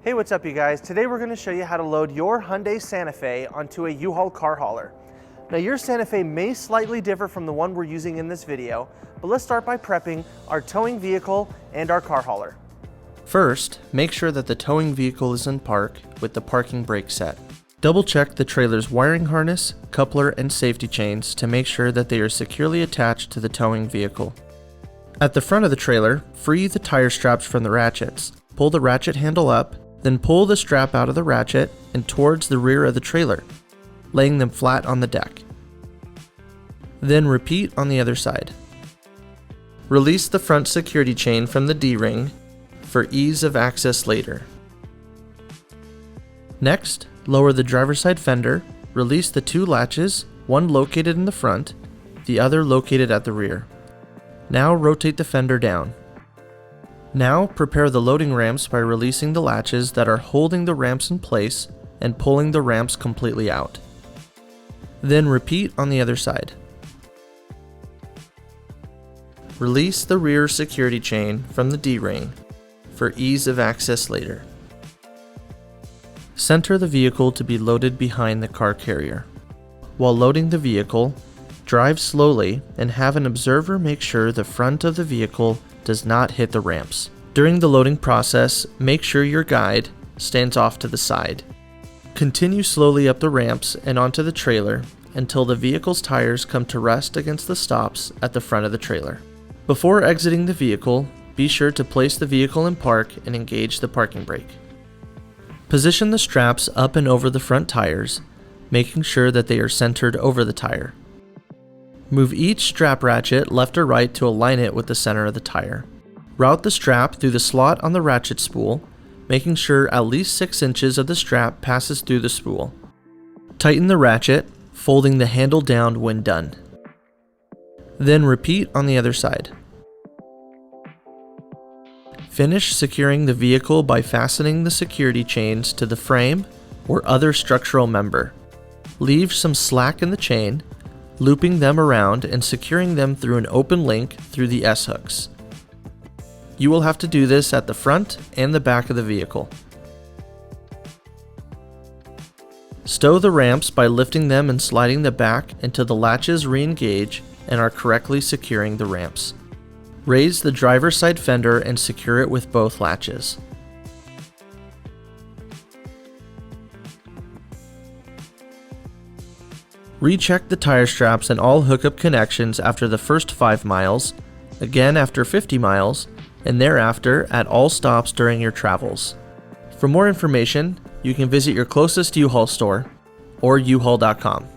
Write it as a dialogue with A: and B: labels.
A: Hey, what's up you guys? Today we're going to show you how to load your Hyundai Santa Fe onto a U-Haul car hauler. Now your Santa Fe may slightly differ from the one we're using in this video, but let's start by prepping our towing vehicle and our car hauler.
B: First, make sure that the towing vehicle is in park with the parking brake set. Double check the trailer's wiring harness, coupler, and safety chains to make sure that they are securely attached to the towing vehicle. At the front of the trailer, free the tire straps from the ratchets. Pull the ratchet handle up, then pull the strap out of the ratchet and towards the rear of the trailer, laying them flat on the deck. Then repeat on the other side. Release the front security chain from the D-ring for ease of access later. Next, lower the driver's side fender, release the two latches, one located in the front, the other located at the rear. Now rotate the fender down. Now prepare the loading ramps by releasing the latches that are holding the ramps in place and pulling the ramps completely out. Then repeat on the other side. Release the rear security chain from the D-ring for ease of access later. Center the vehicle to be loaded behind the car carrier. While loading the vehicle, drive slowly and have an observer make sure the front of the vehicle does not hit the ramps. During the loading process, make sure your guide stands off to the side. Continue slowly up the ramps and onto the trailer until the vehicle's tires come to rest against the stops at the front of the trailer. Before exiting the vehicle, be sure to place the vehicle in park and engage the parking brake. Position the straps up and over the front tires, making sure that they are centered over the tire. Move each strap ratchet left or right to align it with the center of the tire. Route the strap through the slot on the ratchet spool, making sure at least 6 inches of the strap passes through the spool. Tighten the ratchet, folding the handle down when done. Then repeat on the other side. Finish securing the vehicle by fastening the security chains to the frame or other structural member. Leave some slack in the chain, looping them around and securing them through an open link through the S-hooks. You will have to do this at the front and the back of the vehicle. Stow the ramps by lifting them and sliding the back until the latches re-engage and are correctly securing the ramps. Raise the driver's side fender and secure it with both latches. Recheck the tire straps and all hookup connections after the first 5 miles, again after 50 miles, and thereafter at all stops during your travels. For more information, you can visit your closest U-Haul store or uhaul.com.